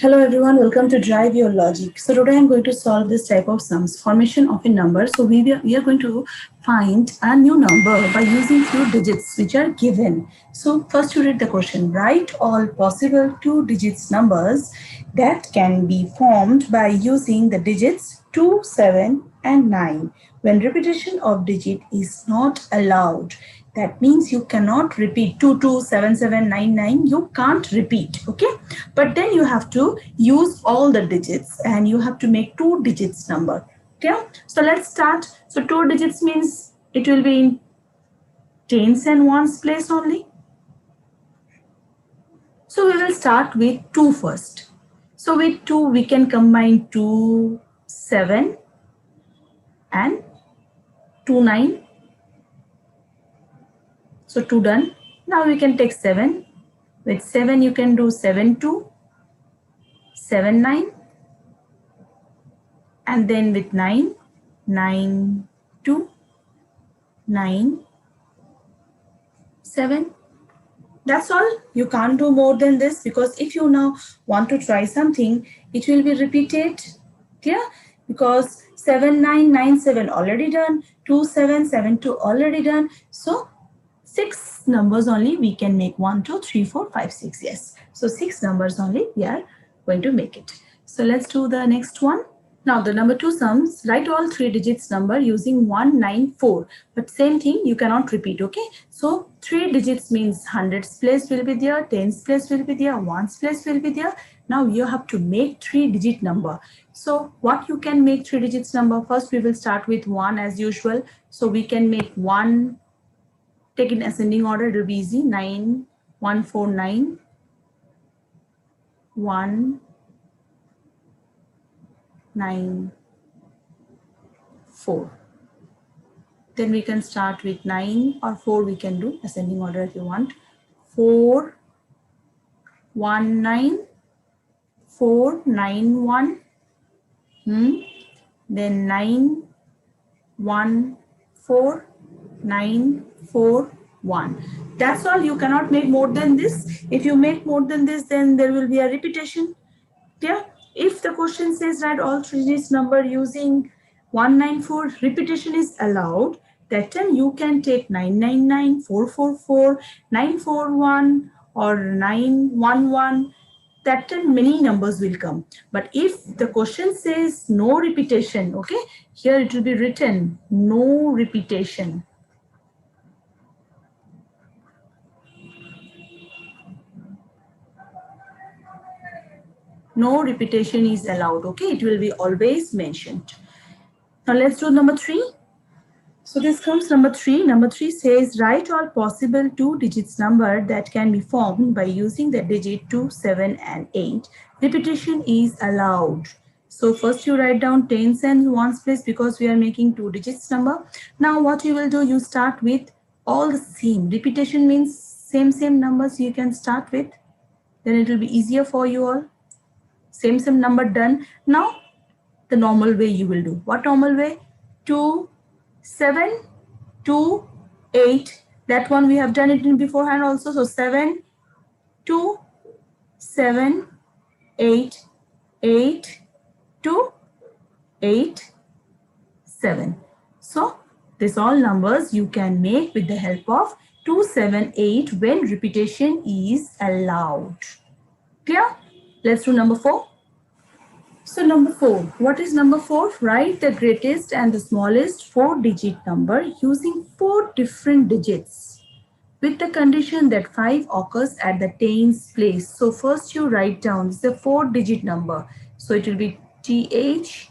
Hello everyone, welcome to Drive Your Logic. So today I'm going to solve this type of sums, formation of a number. So we are going to find a new number by using few digits which are given. So first you read the question, write all possible two digits numbers that can be formed by using the digits 2, 7 and 9 when repetition of digit is not allowed. That means you cannot repeat 227799. You can't repeat, okay? But then you have to use all the digits and you have to make two digits number. Okay? So let's start. So two digits means it will be in tens and ones place only. So we will start with 2 first. So with 2 we can combine 2, 7 and 2, 9. So 2 done. Now we can take 7. With 7 you can do 7, 2, 7, 9. And then with 9, 9, 2, 9, 7. That's all. You can't do more than this because if you now want to try something, it will be repeated. Clear? Because 7, 9, 9, 7 already done, 2, 7, 7, 2 already done. So 6 numbers only we can make 1, 2, 3, 4, 5, 6. Yes. So 6 numbers only we are going to make it. So let's do the next one. Now the number 2 sums, write all 3 digits number using 194. But same thing, you cannot repeat, okay? So 3 digits means hundreds place will be there, tens place will be there, ones place will be there. Now you have to make 3 digit number. So what you can make 3 digits number? First we will start with 1 as usual. So we can make 1, take in ascending order, it will be easy. 9, 149, 1, 9, 4. Then we can start with 9 or 4 we can do ascending order if you want. 4, 1, 9, 4, 9, 1. Then 9, 1, 4, 9, 4, 1. That's all. You cannot make more than this. If you make more than this, then there will be a repetition. Yeah. If the question says write all three digits number using 194, repetition is allowed. That time you can take 999, 444, 941 or 911. That time many numbers will come. But if the question says no repetition, okay, here it will be written no repetition. No repetition is allowed, okay? It will be always mentioned. Now let's do number 3. So this comes number 3. Number 3 says write all possible 2 digits number that can be formed by using the digit 2, 7 and 8. Repetition is allowed. So first you write down tens and ones place because we are making 2 digits number. Now what you will do, you start with all the same. Repetition means same numbers you can start with. Then it will be easier for you all. Same number done. Now the normal way you will do. What normal way? 2, 7, 2, 8. That one we have done it in beforehand also. So 7, 2, 7, 8, 8, 2, 8, 7. So this all numbers you can make with the help of 2, 7, 8 when repetition is allowed. Clear? Let's do number 4. So number 4, what is number 4? Write the greatest and the smallest 4-digit number using 4 different digits with the condition that 5 occurs at the tens place. So first you write down, this is a 4-digit number. So it will be TH,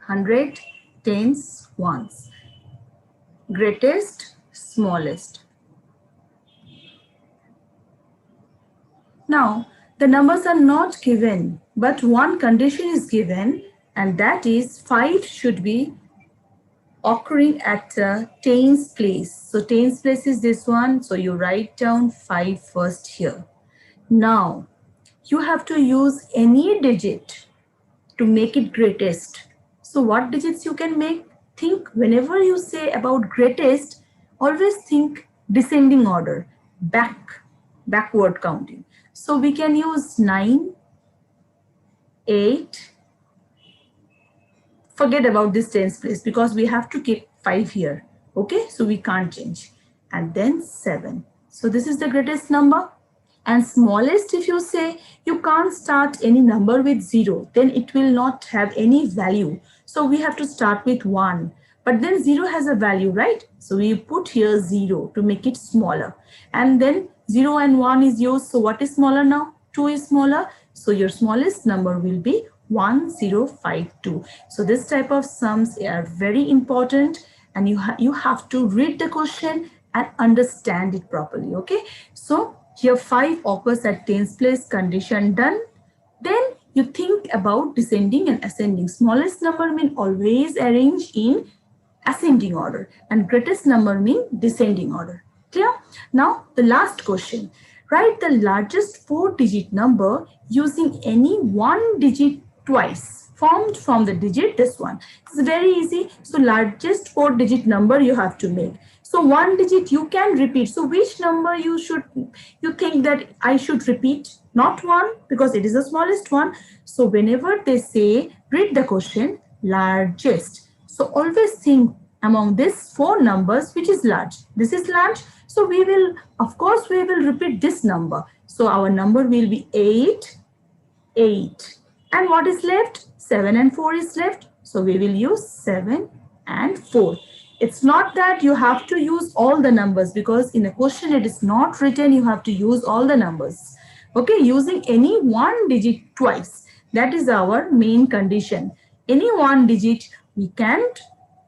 100, tens, ones. Greatest, smallest. Now, the numbers are not given, but one condition is given, and that is 5 should be occurring at tens place. So tens place is this one. So you write down 5 first here. Now, you have to use any digit to make it greatest. So what digits you can make? Think whenever you say about greatest, always think descending order, backward counting. So we can use 9, 8. Forget about this tens place because we have to keep 5 here. Okay, so we can't change. And then 7. So this is the greatest number. And smallest, if you say you can't start any number with 0, then it will not have any value. So we have to start with 1. But then 0 has a value, right? So we put here 0 to make it smaller. And then 0 and 1 is used. So what is smaller now? 2 is smaller. So your smallest number will be 1052. So this type of sums are very important, and you have to read the question and understand it properly. Okay, so here 5 occurs at tens place, condition done. Then you think about descending and ascending. Smallest number mean always arrange in ascending order, and greatest number mean descending order. Clear? Now the last question. Write the largest 4-digit number using any 1 digit twice formed from the digit this one. It's very easy. So largest 4-digit number you have to make. So 1 digit you can repeat. So which number you think that I should repeat? Not 1 because it is the smallest one. So whenever they say read the question, largest. So always think among these 4 numbers which is large. This is large. So we will, of course, we will repeat this number. So our number will be 8, 8. And what is left? 7 and 4 is left. So we will use 7 and 4. It's not that you have to use all the numbers because in a question it is not written you have to use all the numbers. Okay, using any 1 digit twice. That is our main condition. Any 1 digit we can't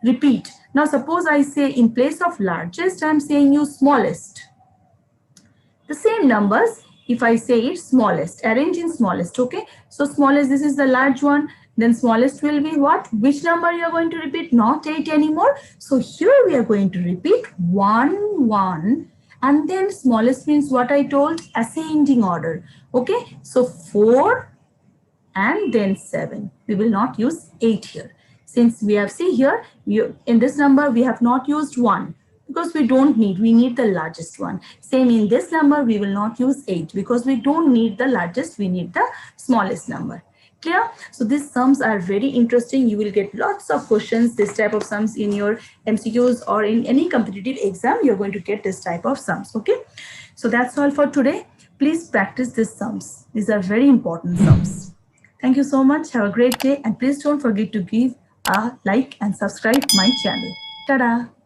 repeat. Now suppose I say in place of largest, I am saying you smallest. The same numbers, if I say it smallest, arrange in smallest, okay? So smallest, this is the large one. Then smallest will be what? Which number you are going to repeat? Not 8 anymore. So here we are going to repeat 1, 1. And then smallest means what I told, ascending order. Okay, so 4 and then 7. We will not use 8 here. Since we have see here, in this number we have not used 1 because we don't need, we need the largest one. Same in this number, we will not use 8 because we don't need the largest, we need the smallest number. Clear? So these sums are very interesting. You will get lots of questions, this type of sums in your MCQs or in any competitive exam, you're going to get this type of sums. Okay. So that's all for today. Please practice these sums. These are very important sums. Thank you so much. Have a great day. And please don't forget to give a like and subscribe my channel. Ta-da!